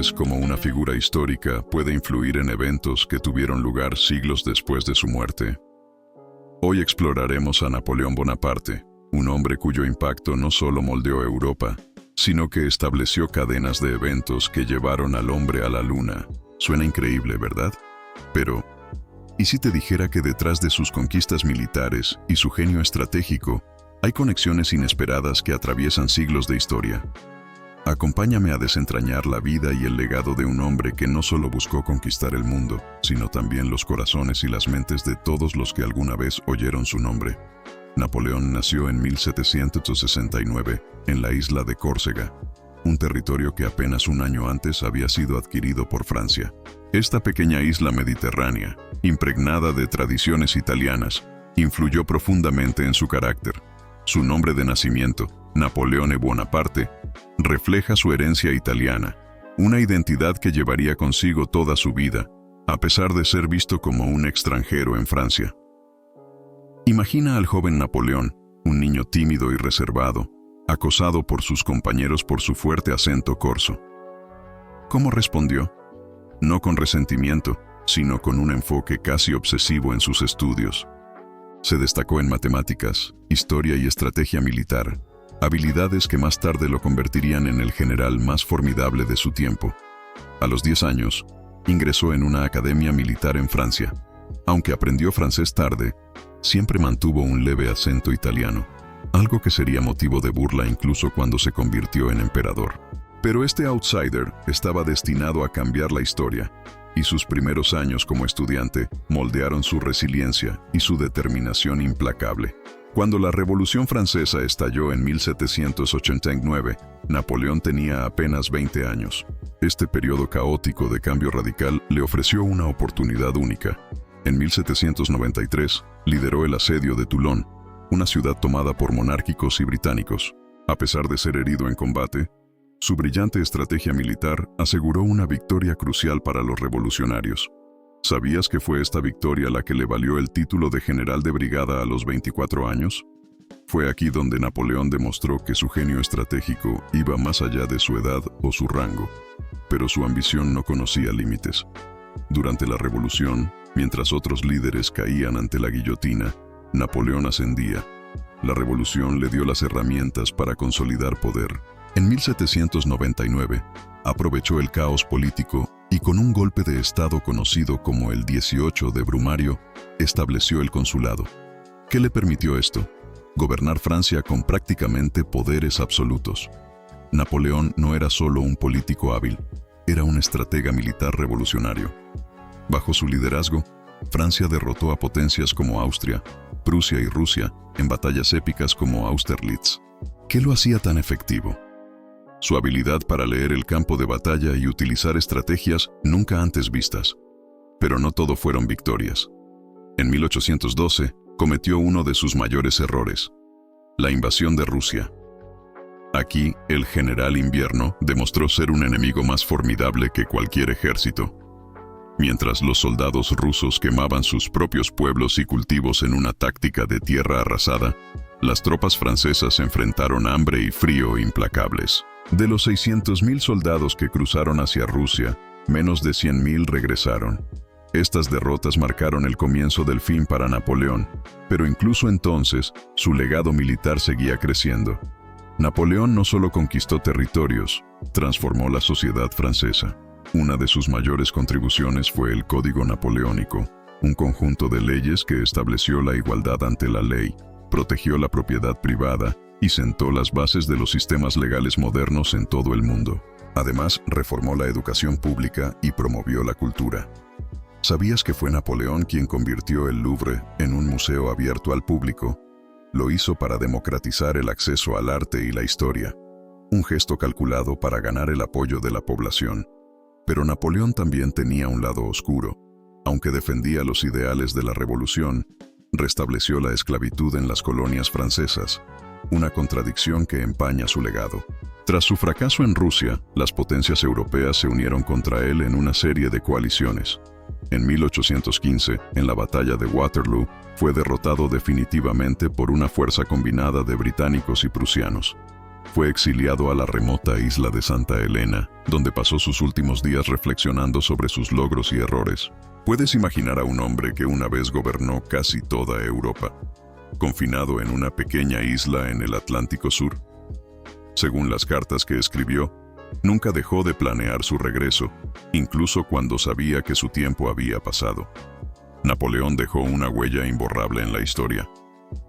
sabes cómo una figura histórica puede influir en eventos que tuvieron lugar siglos después de su muerte. Hoy exploraremos a Napoleón Bonaparte, un hombre cuyo impacto no solo moldeó Europa, sino que estableció cadenas de eventos que llevaron al hombre a la luna. Suena increíble, ¿verdad? Pero, ¿y si te dijera que detrás de sus conquistas militares y su genio estratégico, hay conexiones inesperadas que atraviesan siglos de historia? Acompáñame a desentrañar la vida y el legado de un hombre que no solo buscó conquistar el mundo, sino también los corazones y las mentes de todos los que alguna vez oyeron su nombre. Napoleón nació en 1769 en la isla de Córcega, un territorio que apenas un año antes había sido adquirido por Francia. Esta pequeña isla mediterránea, impregnada de tradiciones italianas, influyó profundamente en su carácter. Su nombre de nacimiento, Napoleone Bonaparte, refleja su herencia italiana, una identidad que llevaría consigo toda su vida, a pesar de ser visto como un extranjero en Francia. Imagina al joven Napoleón, un niño tímido y reservado, acosado por sus compañeros por su fuerte acento corso. ¿Cómo respondió? No con resentimiento, sino con un enfoque casi obsesivo en sus estudios. Se destacó en matemáticas, historia y estrategia militar, habilidades que más tarde lo convertirían en el general más formidable de su tiempo. A los 10 años, ingresó en una academia militar en Francia. Aunque aprendió francés tarde, siempre mantuvo un leve acento italiano, algo que sería motivo de burla incluso cuando se convirtió en emperador. Pero este outsider estaba destinado a cambiar la historia, y sus primeros años como estudiante moldearon su resiliencia y su determinación implacable. Cuando la Revolución Francesa estalló en 1789, Napoleón tenía apenas 20 años. Este periodo caótico de cambio radical le ofreció una oportunidad única. En 1793, lideró el asedio de Toulon, una ciudad tomada por monárquicos y británicos. A pesar de ser herido en combate, su brillante estrategia militar aseguró una victoria crucial para los revolucionarios. ¿Sabías que fue esta victoria la que le valió el título de general de brigada a los 24 años? Fue aquí donde Napoleón demostró que su genio estratégico iba más allá de su edad o su rango, pero su ambición no conocía límites. Durante la revolución, mientras otros líderes caían ante la guillotina, Napoleón ascendía. La revolución le dio las herramientas para consolidar poder. En 1799, aprovechó el caos político y con un golpe de estado conocido como el 18 de Brumario, estableció el consulado. ¿Qué le permitió esto? Gobernar Francia con prácticamente poderes absolutos. Napoleón no era solo un político hábil, era un estratega militar revolucionario. Bajo su liderazgo, Francia derrotó a potencias como Austria, Prusia y Rusia en batallas épicas como Austerlitz. ¿Qué lo hacía tan efectivo? Su habilidad para leer el campo de batalla y utilizar estrategias nunca antes vistas. Pero no todo fueron victorias. En 1812, cometió uno de sus mayores errores: la invasión de Rusia. Aquí, el general Invierno demostró ser un enemigo más formidable que cualquier ejército. Mientras los soldados rusos quemaban sus propios pueblos y cultivos en una táctica de tierra arrasada, las tropas francesas enfrentaron hambre y frío implacables. De los 600.000 soldados que cruzaron hacia Rusia, menos de 100.000 regresaron. Estas derrotas marcaron el comienzo del fin para Napoleón, pero incluso entonces, su legado militar seguía creciendo. Napoleón no solo conquistó territorios, transformó la sociedad francesa. Una de sus mayores contribuciones fue el Código Napoleónico, un conjunto de leyes que estableció la igualdad ante la ley, protegió la propiedad privada y sentó las bases de los sistemas legales modernos en todo el mundo. Además, reformó la educación pública y promovió la cultura. ¿Sabías que fue Napoleón quien convirtió el Louvre en un museo abierto al público? Lo hizo para democratizar el acceso al arte y la historia, un gesto calculado para ganar el apoyo de la población. Pero Napoleón también tenía un lado oscuro. Aunque defendía los ideales de la revolución, restableció la esclavitud en las colonias francesas, una contradicción que empaña su legado. Tras su fracaso en Rusia, las potencias europeas se unieron contra él en una serie de coaliciones. En 1815, en la batalla de Waterloo, fue derrotado definitivamente por una fuerza combinada de británicos y prusianos. fue exiliado a la remota isla de Santa Elena, donde pasó sus últimos días reflexionando sobre sus logros y errores. Puedes imaginar a un hombre que una vez gobernó casi toda Europa, confinado en una pequeña isla en el Atlántico Sur. Según las cartas que escribió, nunca dejó de planear su regreso, incluso cuando sabía que su tiempo había pasado. Napoleón dejó una huella imborrable en la historia.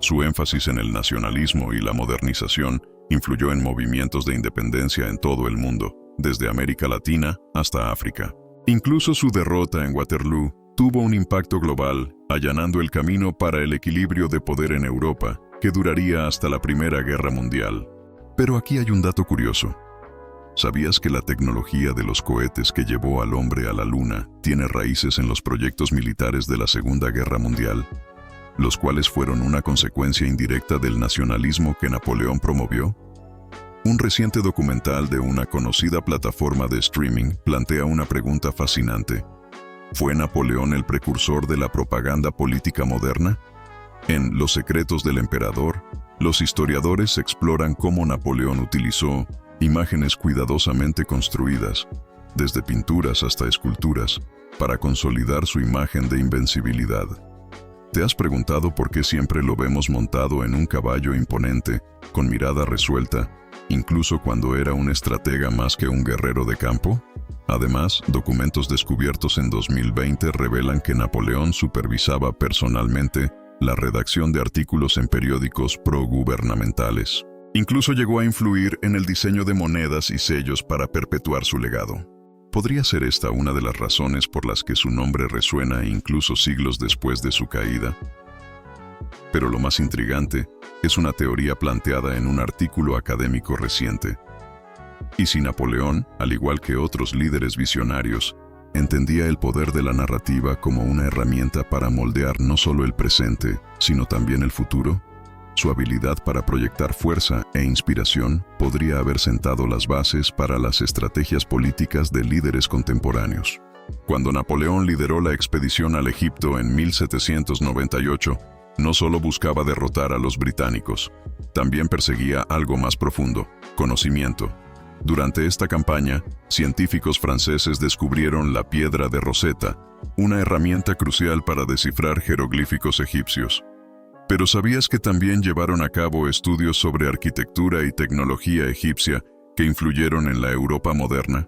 Su énfasis en el nacionalismo y la modernización influyó en movimientos de independencia en todo el mundo, desde América Latina hasta África. Incluso su derrota en Waterloo tuvo un impacto global, allanando el camino para el equilibrio de poder en Europa, que duraría hasta la Primera Guerra Mundial. Pero aquí hay un dato curioso. ¿Sabías que la tecnología de los cohetes que llevó al hombre a la Luna tiene raíces en los proyectos militares de la Segunda Guerra Mundial, los cuales fueron una consecuencia indirecta del nacionalismo que Napoleón promovió? Un reciente documental de una conocida plataforma de streaming plantea una pregunta fascinante. ¿Fue Napoleón el precursor de la propaganda política moderna? En Los secretos del emperador, los historiadores exploran cómo Napoleón utilizó imágenes cuidadosamente construidas, desde pinturas hasta esculturas, para consolidar su imagen de invencibilidad. ¿Te has preguntado por qué siempre lo vemos montado en un caballo imponente, con mirada resuelta, incluso cuando era un estratega más que un guerrero de campo? Además, documentos descubiertos en 2020 revelan que Napoleón supervisaba personalmente la redacción de artículos en periódicos progubernamentales. Incluso llegó a influir en el diseño de monedas y sellos para perpetuar su legado. ¿Podría ser esta una de las razones por las que su nombre resuena incluso siglos después de su caída? Pero lo más intrigante es una teoría planteada en un artículo académico reciente. ¿Y si Napoleón, al igual que otros líderes visionarios, entendía el poder de la narrativa como una herramienta para moldear no solo el presente, sino también el futuro? Su habilidad para proyectar fuerza e inspiración podría haber sentado las bases para las estrategias políticas de líderes contemporáneos. Cuando Napoleón lideró la expedición al Egipto en 1798, no solo buscaba derrotar a los británicos, también perseguía algo más profundo: conocimiento. Durante esta campaña, científicos franceses descubrieron la piedra de Rosetta, una herramienta crucial para descifrar jeroglíficos egipcios. Pero ¿sabías que también llevaron a cabo estudios sobre arquitectura y tecnología egipcia que influyeron en la Europa moderna?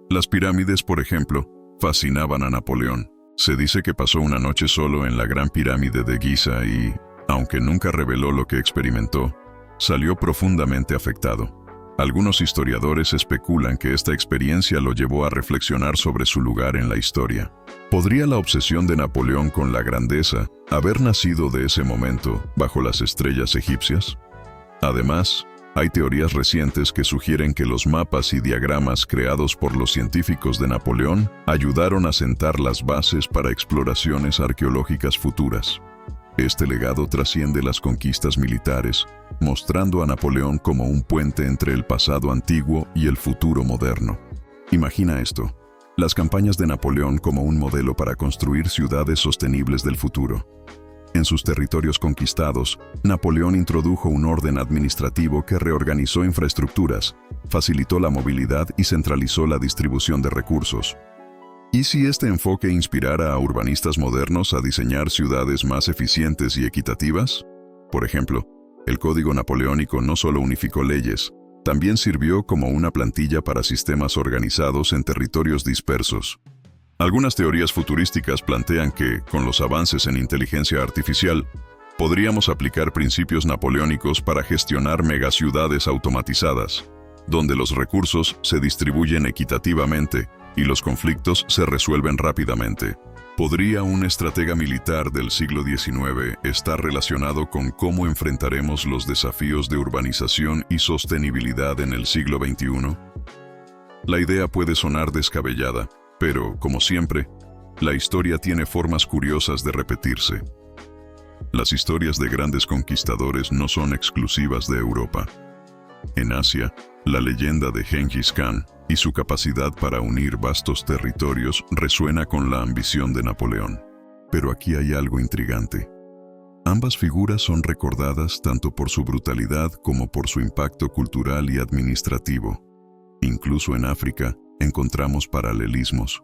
Las pirámides, por ejemplo, fascinaban a Napoleón. Se dice que pasó una noche solo en la Gran Pirámide de Giza y, aunque nunca reveló lo que experimentó, salió profundamente afectado. Algunos historiadores especulan que esta experiencia lo llevó a reflexionar sobre su lugar en la historia. ¿Podría la obsesión de Napoleón con la grandeza haber nacido de ese momento bajo las estrellas egipcias? Además, hay teorías recientes que sugieren que los mapas y diagramas creados por los científicos de Napoleón ayudaron a sentar las bases para exploraciones arqueológicas futuras. Este legado trasciende las conquistas militares, mostrando a Napoleón como un puente entre el pasado antiguo y el futuro moderno. Imagina esto: las campañas de Napoleón como un modelo para construir ciudades sostenibles del futuro. En sus territorios conquistados, Napoleón introdujo un orden administrativo que reorganizó infraestructuras, facilitó la movilidad y centralizó la distribución de recursos. ¿Y si este enfoque inspirara a urbanistas modernos a diseñar ciudades más eficientes y equitativas? Por ejemplo, el Código Napoleónico no solo unificó leyes, también sirvió como una plantilla para sistemas organizados en territorios dispersos. Algunas teorías futurísticas plantean que, con los avances en inteligencia artificial, podríamos aplicar principios napoleónicos para gestionar megaciudades automatizadas, donde los recursos se distribuyen equitativamente y los conflictos se resuelven rápidamente. ¿Podría un estratega militar del siglo XIX estar relacionado con cómo enfrentaremos los desafíos de urbanización y sostenibilidad en el siglo XXI? La idea puede sonar descabellada, pero, como siempre, la historia tiene formas curiosas de repetirse. Las historias de grandes conquistadores no son exclusivas de Europa. En Asia, la leyenda de Gengis Khan y su capacidad para unir vastos territorios resuena con la ambición de Napoleón. Pero aquí hay algo intrigante. Ambas figuras son recordadas tanto por su brutalidad como por su impacto cultural y administrativo. Incluso en África encontramos paralelismos.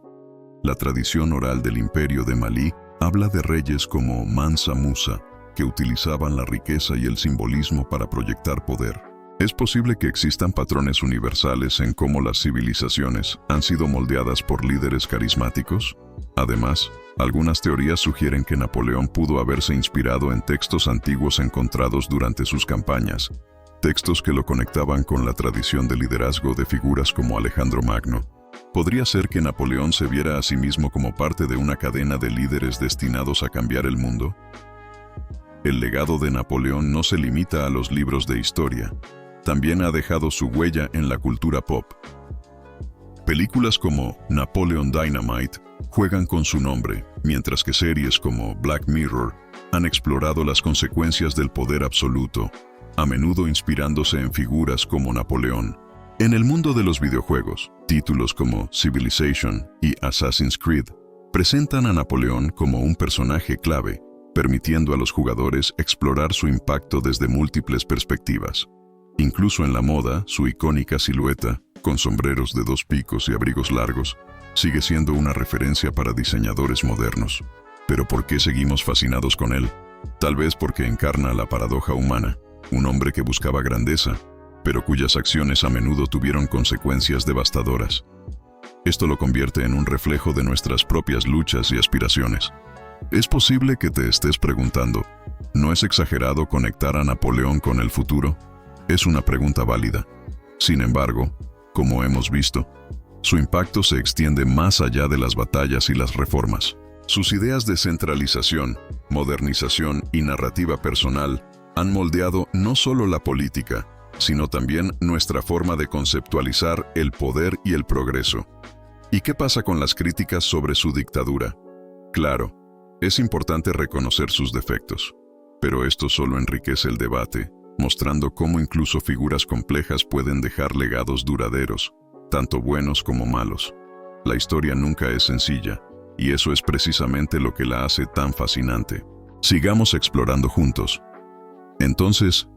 La tradición oral del Imperio de Malí habla de reyes como Mansa Musa, que utilizaban la riqueza y el simbolismo para proyectar poder. Es posible que existan patrones universales en cómo las civilizaciones han sido moldeadas por líderes carismáticos. Además, algunas teorías sugieren que Napoleón pudo haberse inspirado en textos antiguos encontrados durante sus campañas, textos que lo conectaban con la tradición de liderazgo de figuras como Alejandro Magno. ¿Podría ser que Napoleón se viera a sí mismo como parte de una cadena de líderes destinados a cambiar el mundo? El legado de Napoleón no se limita a los libros de historia. También ha dejado su huella en la cultura pop. Películas como Napoleon Dynamite juegan con su nombre, mientras que series como Black Mirror han explorado las consecuencias del poder absoluto, a menudo inspirándose en figuras como Napoleón. En el mundo de los videojuegos, títulos como Civilization y Assassin's Creed presentan a Napoleón como un personaje clave, permitiendo a los jugadores explorar su impacto desde múltiples perspectivas. Incluso en la moda, su icónica silueta, con sombreros de 2 picos y abrigos largos, sigue siendo una referencia para diseñadores modernos. ¿Pero por qué seguimos fascinados con él? Tal vez porque encarna la paradoja humana, un hombre que buscaba grandeza, pero cuyas acciones a menudo tuvieron consecuencias devastadoras. Esto lo convierte en un reflejo de nuestras propias luchas y aspiraciones. Es posible que te estés preguntando, ¿no es exagerado conectar a Napoleón con el futuro? Es una pregunta válida. Sin embargo, como hemos visto, su impacto se extiende más allá de las batallas y las reformas. Sus ideas de centralización, modernización y narrativa personal han moldeado no solo la política, sino también nuestra forma de conceptualizar el poder y el progreso. ¿Y qué pasa con las críticas sobre su dictadura? Claro, es importante reconocer sus defectos, pero esto solo enriquece el debate, mostrando cómo incluso figuras complejas pueden dejar legados duraderos, tanto buenos como malos. La historia nunca es sencilla, y eso es precisamente lo que la hace tan fascinante. Sigamos explorando juntos. Entonces,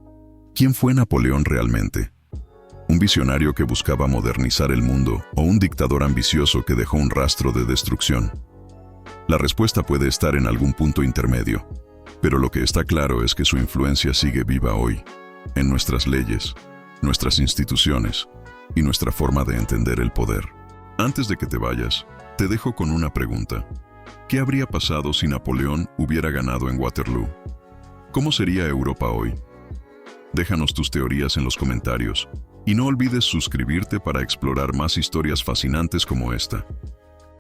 ¿quién fue Napoleón realmente? ¿Un visionario que buscaba modernizar el mundo o un dictador ambicioso que dejó un rastro de destrucción? La respuesta puede estar en algún punto intermedio, pero lo que está claro es que su influencia sigue viva hoy, en nuestras leyes, nuestras instituciones y nuestra forma de entender el poder. Antes de que te vayas, te dejo con una pregunta. ¿Qué habría pasado si Napoleón hubiera ganado en Waterloo? ¿Cómo sería Europa hoy? Déjanos tus teorías en los comentarios y no olvides suscribirte para explorar más historias fascinantes como esta.